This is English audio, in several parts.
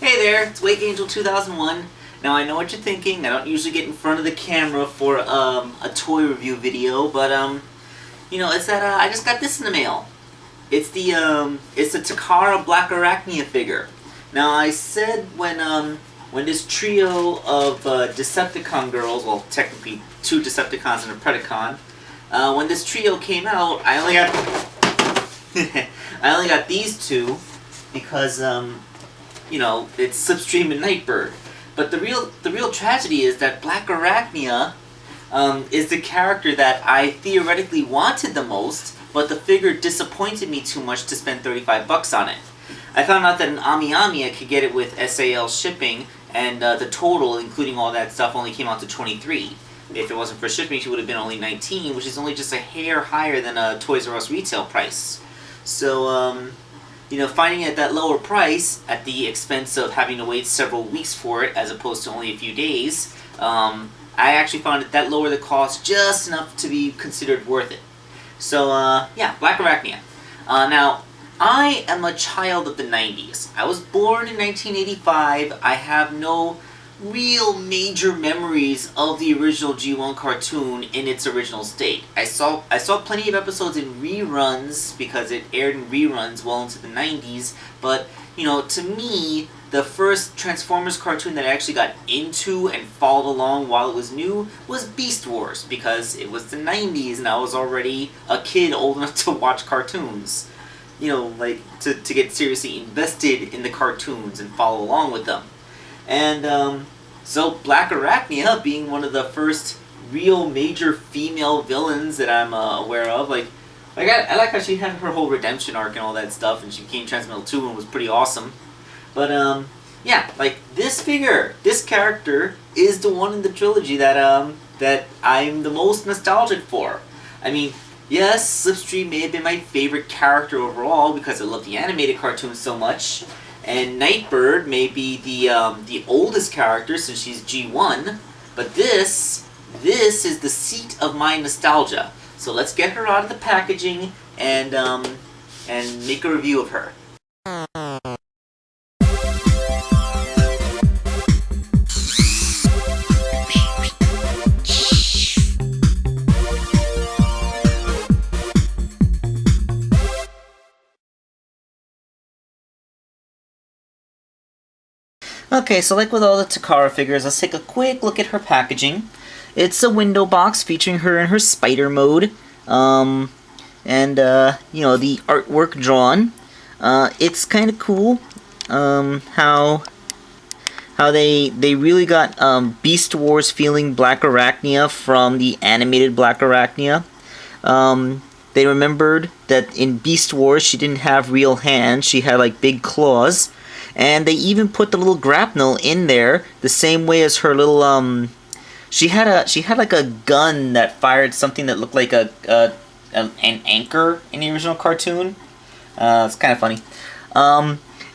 Hey there, it's Wakeangel2K1. Now I know what you're thinking. I don't usually get in front of the camera for a toy review video, but you know, it's that I just got this in the mail. It's the Takara Blackarachnia figure. Now I said when this trio of Decepticon girls, well technically 2 Decepticons and a Predacon, when this trio came out, I only got these 2 because you know, it's Slipstream and Nightbird. But the real tragedy is that Blackarachnia is the character that I theoretically wanted the most, but the figure disappointed me too much to spend $35 on it. I found out that an Ami I could get it with SAL shipping, and the total, including all that stuff, only came out to $23. If it wasn't for shipping, she would have been only $19, which is only just a hair higher than a Toys R Us retail price. So, you know, finding it at that lower price, at the expense of having to wait several weeks for it, as opposed to only a few days, I actually found it that lower the cost just enough to be considered worth it. So, yeah, Blackarachnia. Now, I am a child of the 90s. I was born in 1985. I have no real major memories of the original G1 cartoon in its original state. I saw plenty of episodes in reruns because it aired in reruns well into the 90s, but you know, to me, the first Transformers cartoon that I actually got into and followed along while it was new was Beast Wars, because it was the 90s and I was already a kid old enough to watch cartoons. You know, like to get seriously invested in the cartoons and follow along with them. And so Blackarachnia, being one of the first real major female villains that I'm aware of, I like how she had her whole redemption arc and all that stuff, and she became Transmetal 2 and was pretty awesome. But yeah, like this figure, this character is the one in the trilogy that that I'm the most nostalgic for. I mean, yes, Slipstream may have been my favorite character overall because I love the animated cartoon so much. And Nightbird may be the oldest character since she's G1, but this is the seat of my nostalgia. So let's get her out of the packaging and make a review of her. Okay, so like with all the Takara figures, let's take a quick look at her packaging. It's a window box featuring her in her spider mode, and you know, the artwork drawn. It's kind of cool how they really got Beast Wars feeling Blackarachnia from the animated Blackarachnia. They remembered that in Beast Wars she didn't have real hands; she had like big claws. And they even put the little grapnel in there, the same way as her little she had like a gun that fired something that looked like an anchor in the original cartoon. It's kind of funny.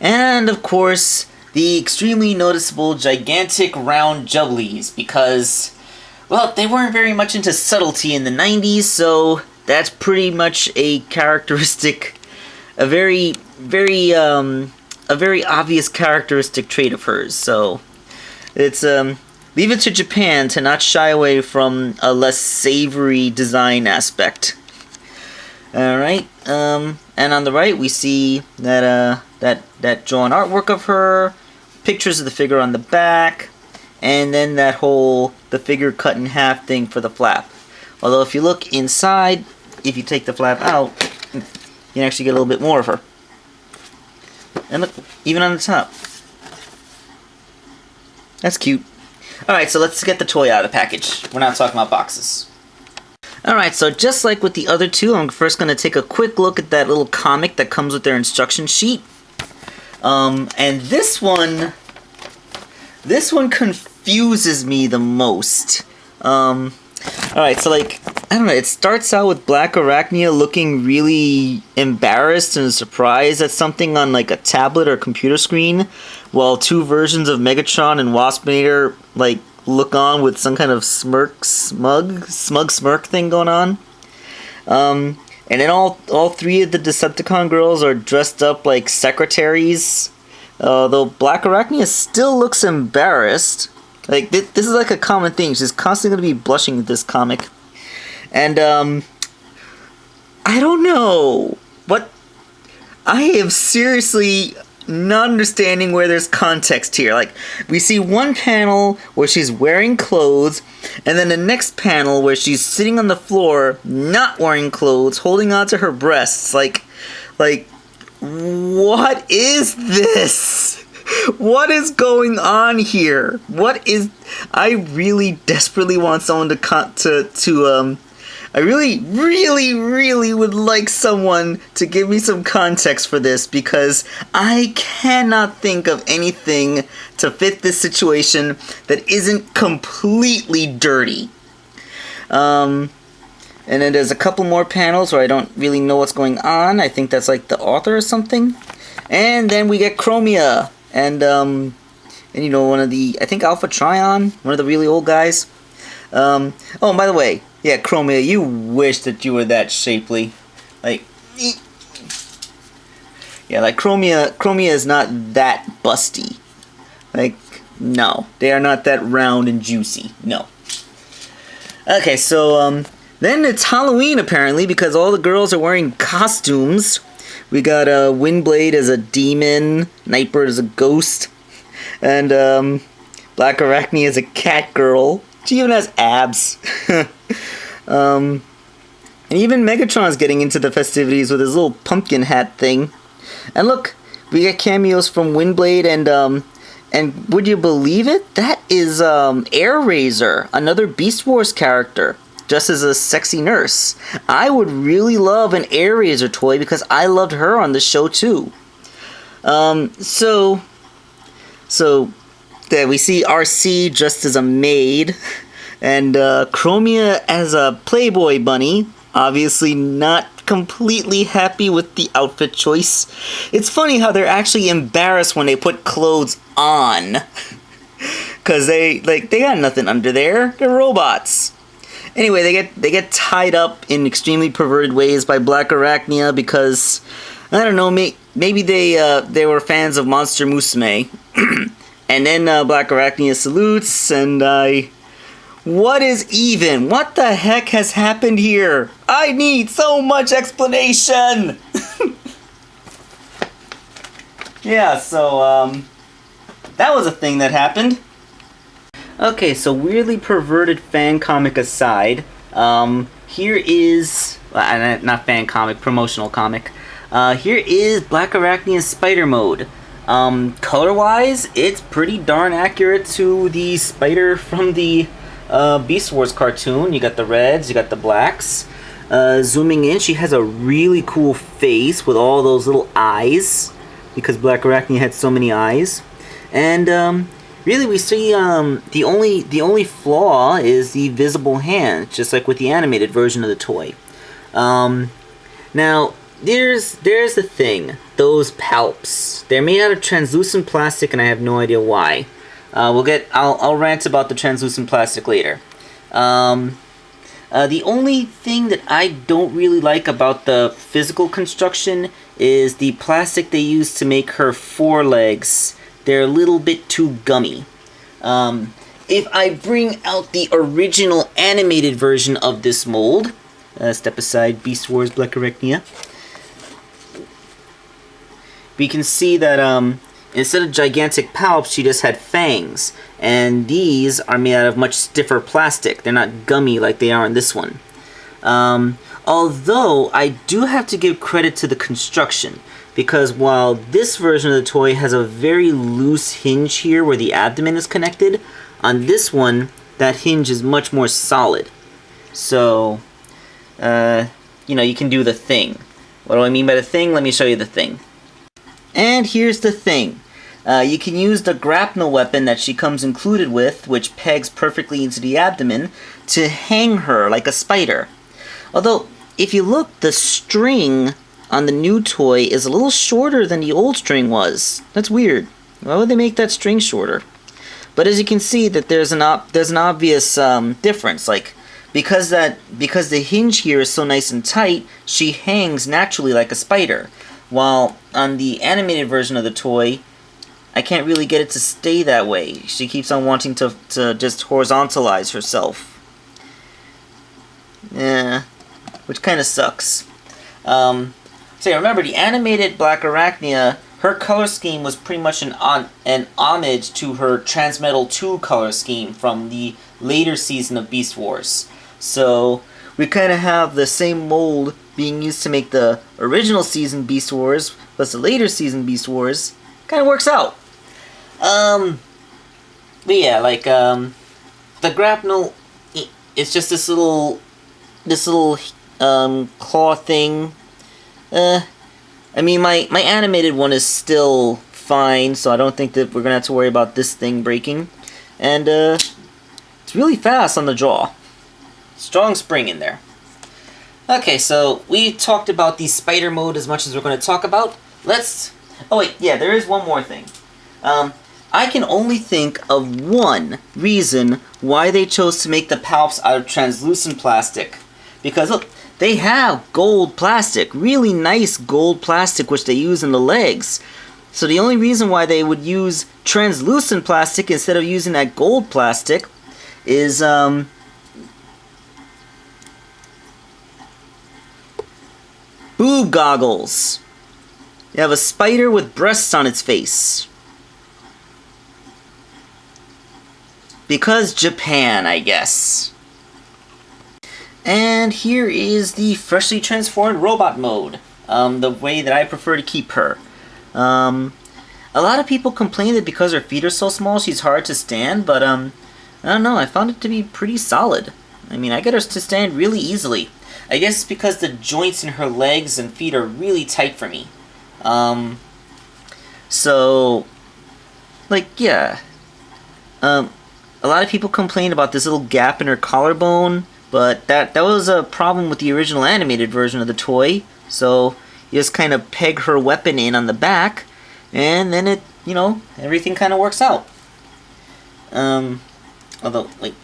And of course the extremely noticeable gigantic round jubblies, because well, they weren't very much into subtlety in the 90s, so that's pretty much a characteristic, a very obvious characteristic trait of hers. So it's leave it to Japan to not shy away from a less savory design aspect. Alright, and on the right we see that that drawn artwork of her, pictures of the figure on the back, and then that whole the figure cut in half thing for the flap. Although if you look inside, if you take the flap out, you can actually get a little bit more of her. And look, even on the top. That's cute. Alright, so let's get the toy out of the package. We're not talking about boxes. Alright, so just like with the other 2, I'm first going to take a quick look at that little comic that comes with their instruction sheet. And this one confuses me the most. Alright, so like, I don't know, it starts out with Blackarachnia looking really embarrassed and surprised at something on like a tablet or computer screen, while 2 versions of Megatron and Waspinator like look on with some kind of smug smirk thing going on. And then all 3 of the Decepticon girls are dressed up like secretaries Though Blackarachnia still looks embarrassed. Like, this is like a common thing. She's constantly going to be blushing at this comic. And, I don't know. But I am seriously not understanding where there's context here. Like, we see one panel where she's wearing clothes, and then the next panel where she's sitting on the floor, not wearing clothes, holding on to her breasts. Like, what is this? What is going on here? I really desperately want someone I really would like someone to give me some context for this, because I cannot think of anything to fit this situation that isn't completely dirty. And then there's a couple more panels where I don't really know what's going on. I think that's like the author or something. And then we get Chromia and you know, one of the, I think Alpha Trion, one of the really old guys. Oh, and by the way, yeah, Chromia, you wish that you were that shapely. Like, yeah, like Chromia is not that busty. Like, no, they are not that round and juicy. No. Okay, so then it's Halloween apparently, because all the girls are wearing costumes. We got Windblade as a demon, Nightbird as a ghost, and Blackarachnia as a cat girl. She even has abs. And even Megatron's getting into the festivities with his little pumpkin hat thing. And look, we get cameos from Windblade and would you believe it? That is Airazor, another Beast Wars character, just as a sexy nurse. I would really love an Airazor toy because I loved her on the show too. So there we see RC dressed as a maid, and Chromia as a Playboy bunny. Obviously not completely happy with the outfit choice. It's funny how they're actually embarrassed when they put clothes on. Cause they got nothing under there. They're robots. Anyway, they get tied up in extremely perverted ways by Blackarachnia because, I don't know, maybe they were fans of Monster Musume. And then Blackarachnia salutes, and what is even? What the heck has happened here? I need so much explanation! Yeah, so, that was a thing that happened. Okay, so weirdly perverted fan comic aside, here is, not fan comic, promotional comic. Here is Blackarachnia's Spider Mode. Color-wise, it's pretty darn accurate to the spider from the Beast Wars cartoon. You got the reds, you got the blacks. Zooming in, she has a really cool face with all those little eyes, because Blackarachnia had so many eyes. And really, we see the only flaw is the visible hand, just like with the animated version of the toy. Now, there's the thing. Those palps. They're made out of translucent plastic, and I have no idea why. I'll rant about the translucent plastic later. The only thing that I don't really like about the physical construction is the plastic they use to make her forelegs. They're a little bit too gummy. If I bring out the original animated version of this mold, step aside, Beast Wars Blackarachnia, we can see that instead of gigantic palps, she just had fangs. And these are made out of much stiffer plastic. They're not gummy like they are in this one. Although, I do have to give credit to the construction. Because while this version of the toy has a very loose hinge here where the abdomen is connected, on this one, that hinge is much more solid. So, you know, you can do the thing. What do I mean by the thing? Let me show you the thing. And here's the thing. You can use the grapnel weapon that she comes included with, which pegs perfectly into the abdomen, to hang her like a spider. Although, if you look, the string on the new toy is a little shorter than the old string was. That's weird. Why would they make that string shorter? But as you can see, that there's an obvious difference. Like, because the hinge here is so nice and tight, she hangs naturally like a spider. While on the animated version of the toy, I can't really get it to stay that way. She keeps on wanting to just horizontalize herself. Yeah, which kind of sucks. So yeah, remember, the animated Blackarachnia, her color scheme was pretty much an homage to her Transmetal 2 color scheme from the later season of Beast Wars. So we kind of have the same mold being used to make the original season Beast Wars plus the later season Beast Wars. Kind of works out. But yeah, like, the grapnel, it's just this little claw thing. I mean, my animated one is still fine, so I don't think that we're gonna have to worry about this thing breaking. And, it's really fast on the jaw. Strong spring in there. Okay, so we talked about the spider mode as much as we're gonna talk about. Oh wait, yeah, there is one more thing. I can only think of one reason why they chose to make the palps out of translucent plastic. Because, look, they have gold plastic, really nice gold plastic, which they use in the legs. So the only reason why they would use translucent plastic instead of using that gold plastic is, boob goggles. You have a spider with breasts on its face. Because Japan, I guess. And here is the freshly transformed robot mode. The way that I prefer to keep her. A lot of people complain that because her feet are so small, she's hard to stand, but I don't know, I found it to be pretty solid. I mean, I get her to stand really easily. I guess it's because the joints in her legs and feet are really tight for me. So, like, yeah. A lot of people complain about this little gap in her collarbone, but that was a problem with the original animated version of the toy. So you just kind of peg her weapon in on the back, and then it, you know, everything kind of works out. Although, wait.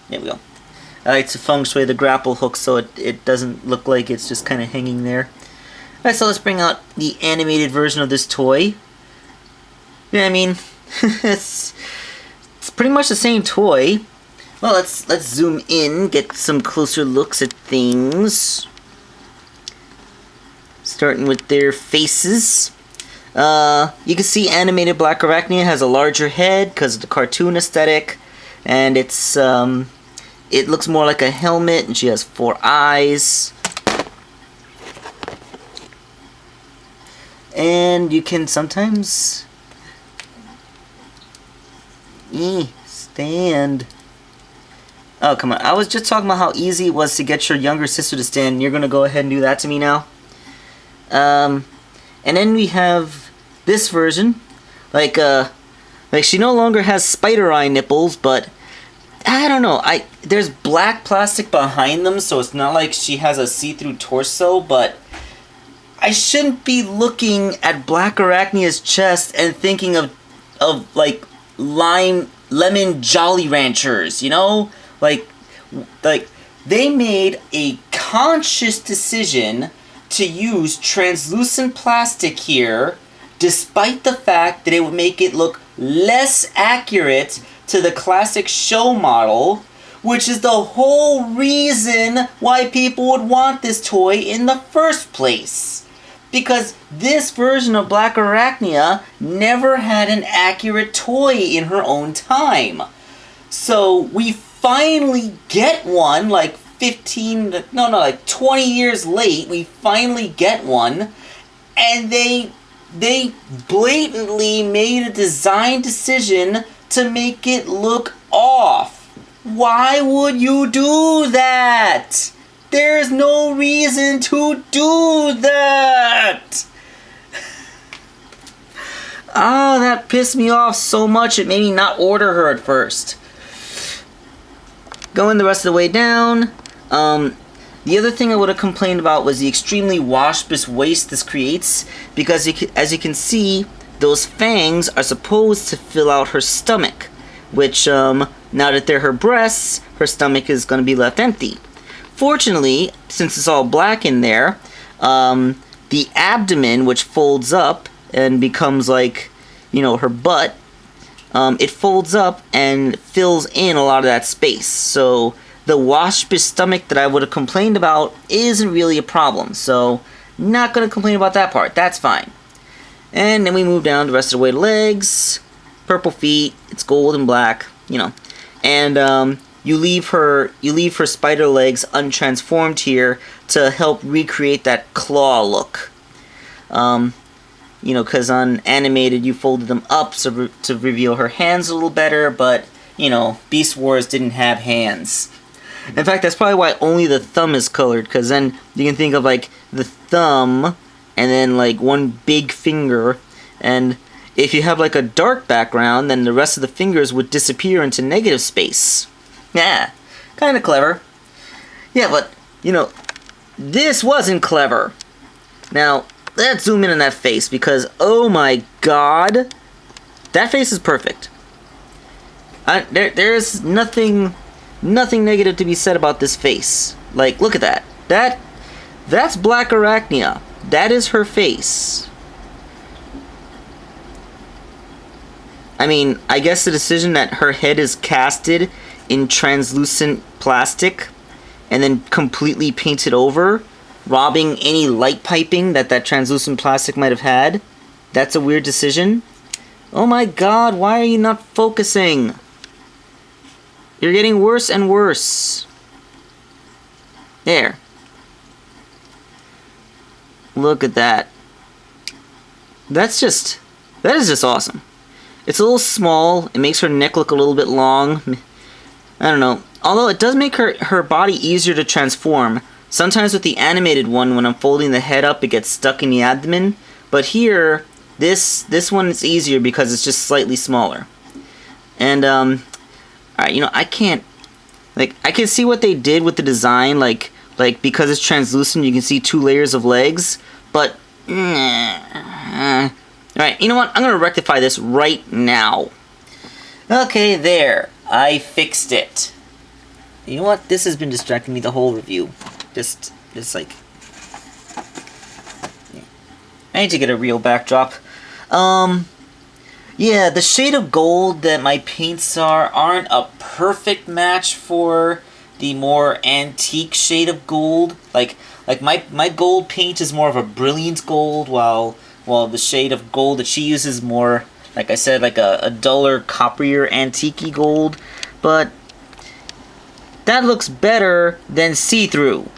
There we go. I like to feng shui the grapple hook so it doesn't look like it's just kind of hanging there. Alright, so let's bring out the animated version of this toy. Yeah, I mean, it's pretty much the same toy. Well, let's zoom in, get some closer looks at things. Starting with their faces. You can see animated Blackarachnia has a larger head because of the cartoon aesthetic, and it's it looks more like a helmet, and she has 4 eyes. And you can sometimes stand. Oh, come on. I was just talking about how easy it was to get your younger sister to stand, and you're going to go ahead and do that to me now? And then we have this version. Like she no longer has spider eye nipples, but I don't know. There's black plastic behind them, so it's not like she has a see-through torso, but I shouldn't be looking at Blackarachnia's chest and thinking of like lemon Jolly Ranchers, you know? Like they made a conscious decision to use translucent plastic here, despite the fact that it would make it look less accurate to the classic show model, which is the whole reason why people would want this toy in the first place. Because this version of Blackarachnia never had an accurate toy in her own time. So we finally get one, like 20 years late, we finally get one, and they blatantly made a design decision to make it look off. Why would you do that? There's no reason to do that! Oh, that pissed me off so much it made me not order her at first. Going the rest of the way down, the other thing I would have complained about was the extremely waspous waist this creates, because as you can see, those fangs are supposed to fill out her stomach, which, now that they're her breasts, her stomach is going to be left empty. Fortunately, since it's all black in there, the abdomen, which folds up, and becomes like, you know, her butt, it folds up and fills in a lot of that space. So the waspish stomach that I would have complained about isn't really a problem. So not going to complain about that part. That's fine. And then we move down the rest of the way to legs. Purple feet. It's gold and black, you know. And you leave her spider legs untransformed here to help recreate that claw look. You know, because on animated you folded them up to reveal her hands a little better, but, you know, Beast Wars didn't have hands. In fact, that's probably why only the thumb is colored, because then you can think of, like, the thumb, and then, like, one big finger, and if you have, like, a dark background, then the rest of the fingers would disappear into negative space. Yeah, kind of clever. Yeah, but, you know, this wasn't clever. Now, let's zoom in on that face, because, oh my god, that face is perfect. There's nothing negative to be said about this face. Like, look at that. That's Blackarachnia. That is her face. I mean, I guess the decision that her head is casted in translucent plastic and then completely painted over, robbing any light piping that translucent plastic might have had. That's a weird decision. Oh my god, why are you not focusing? You're getting worse and worse. There. Look at that. That is just awesome. It's a little small. It makes her neck look a little bit long. I don't know. Although it does make her body easier to transform. Sometimes with the animated one, when I'm folding the head up, it gets stuck in the abdomen. But here, this one is easier because it's just slightly smaller. And, alright, you know, I can see what they did with the design, like because it's translucent, you can see 2 layers of legs, but, alright, you know what, I'm gonna rectify this right now. Okay, there, I fixed it. You know what, this has been distracting me the whole review. Just like, yeah. I need to get a real backdrop. Yeah, the shade of gold that my paints aren't a perfect match for the more antique shade of gold. Like my gold paint is more of a brilliant gold, while the shade of gold that she uses more, like I said, like a duller, copperier, antique-y gold. But that looks better than see-through.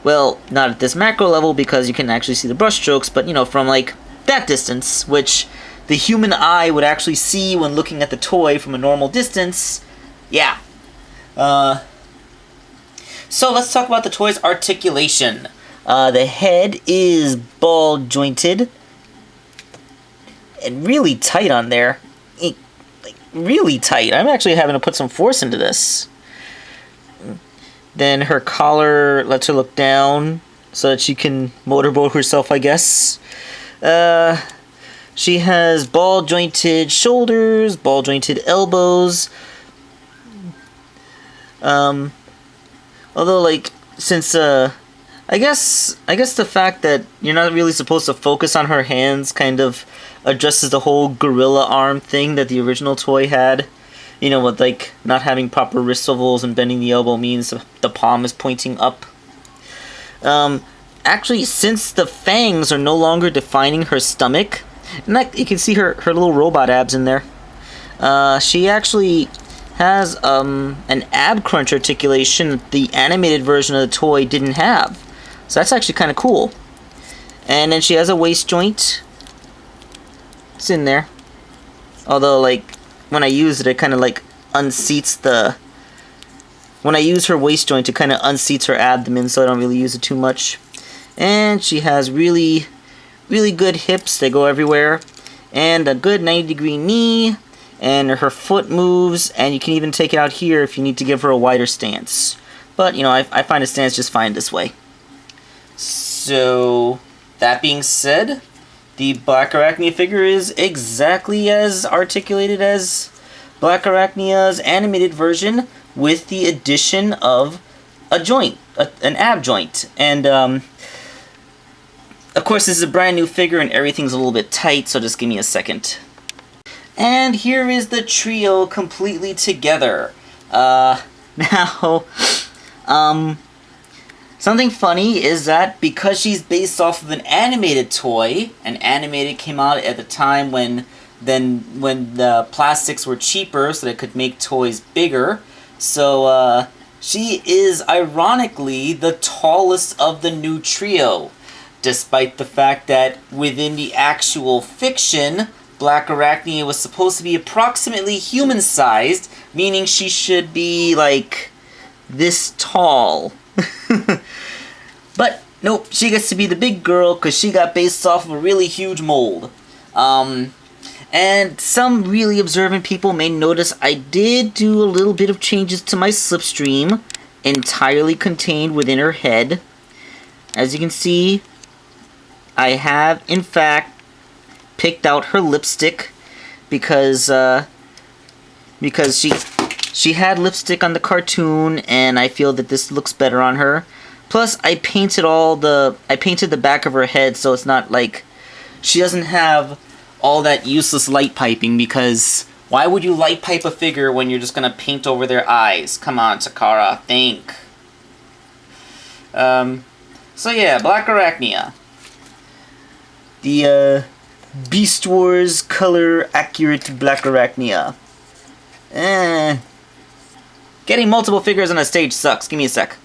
Well, not at this macro level because you can actually see the brush strokes, but, you know, from like that distance, which the human eye would actually see when looking at the toy from a normal distance. Yeah. So let's talk about the toy's articulation. The head is ball jointed and really tight on there. Like, really tight. I'm actually having to put some force into this. Then her collar lets her look down so that she can motorboat herself, I guess. She has ball-jointed shoulders, ball-jointed elbows. Although, like, since, I guess the fact that you're not really supposed to focus on her hands kind of addresses the whole gorilla arm thing that the original toy had. You know, with, like, not having proper wrist swivels and bending the elbow means the palm is pointing up. Actually, since the fangs are no longer defining her stomach, and like, you can see her little robot abs in there, she actually has an ab crunch articulation that the animated version of the toy didn't have. So that's actually kind of cool. And then she has a waist joint. It's in there. Although, like, when I use it, it kind of like unseats the... When I use her waist joint, it kind of unseats her abdomen, so I don't really use it too much. And she has really good hips. They go everywhere. And a good 90-degree knee. And her foot moves, and you can even take it out here if you need to give her a wider stance. But, you know, I find a stance just fine this way. So, that being said, the Blackarachnia figure is exactly as articulated as Blackarachnia's animated version, with the addition of a joint, an ab joint. And Of course, this is a brand new figure and everything's a little bit tight, so just give me a second. And here is the trio completely together. Now, something funny is that because she's based off of an animated toy, and animated came out at the time when the plastics were cheaper so they could make toys bigger, so she is ironically the tallest of the new trio, despite the fact that within the actual fiction, Blackarachnia was supposed to be approximately human-sized, meaning she should be, like, this tall. But, nope, she gets to be the big girl because she got based off of a really huge mold. And some really observant people may notice I did do a little bit of changes to my slipstream, entirely contained within her head. As you can see, I have, in fact, picked out her lipstick because she had lipstick on the cartoon, and I feel that this looks better on her. Plus, I painted the back of her head so it's not like she doesn't have all that useless light piping, because why would you light pipe a figure when you're just gonna paint over their eyes? Come on, Takara, think. So yeah, Blackarachnia. The Beast Wars color accurate Blackarachnia. Getting multiple figures on a stage sucks. Give me a sec.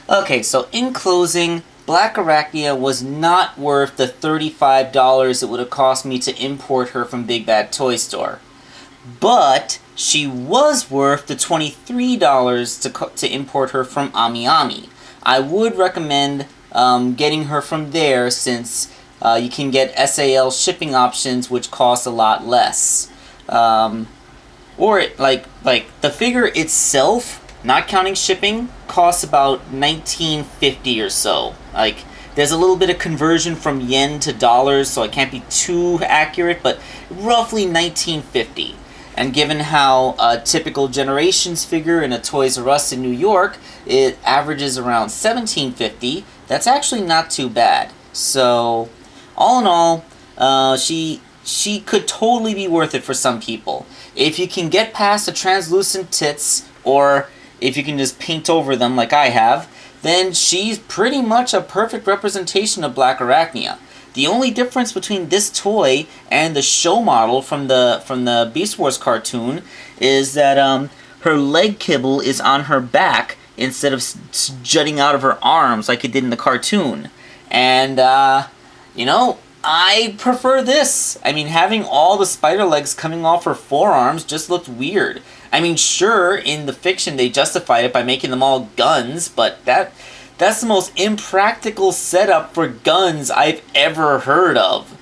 Okay, so in closing, Blackarachnia was not worth the $35 it would have cost me to import her from Big Bad Toy Store. But she was worth the $23 to import her from AmiAmi. I would recommend getting her from there, since you can get SAL shipping options which cost a lot less. Or the figure itself, not counting shipping, costs about $19.50 or so. Like, there's a little bit of conversion from yen to dollars, so I can't be too accurate, but roughly $19.50. And given how a typical Generations figure in a Toys R Us in New York, it averages around $17.50, that's actually not too bad. So, all in all, she could totally be worth it for some people. If you can get past the translucent tits, or if you can just paint over them like I have, then she's pretty much a perfect representation of Blackarachnia. The only difference between this toy and the show model from the Beast Wars cartoon is that her leg kibble is on her back instead of jutting out of her arms like it did in the cartoon. And, I prefer this. I mean, having all the spider legs coming off her forearms just looked weird. I mean, sure, in the fiction they justified it by making them all guns, but that's the most impractical setup for guns I've ever heard of.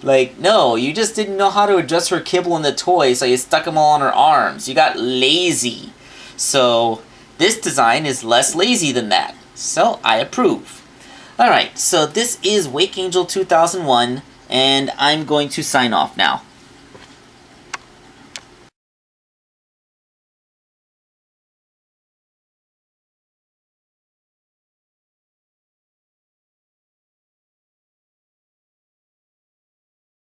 Like, no, you just didn't know how to adjust her kibble in the toy, so you stuck them all on her arms. You got lazy. So, this design is less lazy than that. So, I approve. Alright, so this is Wakeangel2K1, and I'm going to sign off now.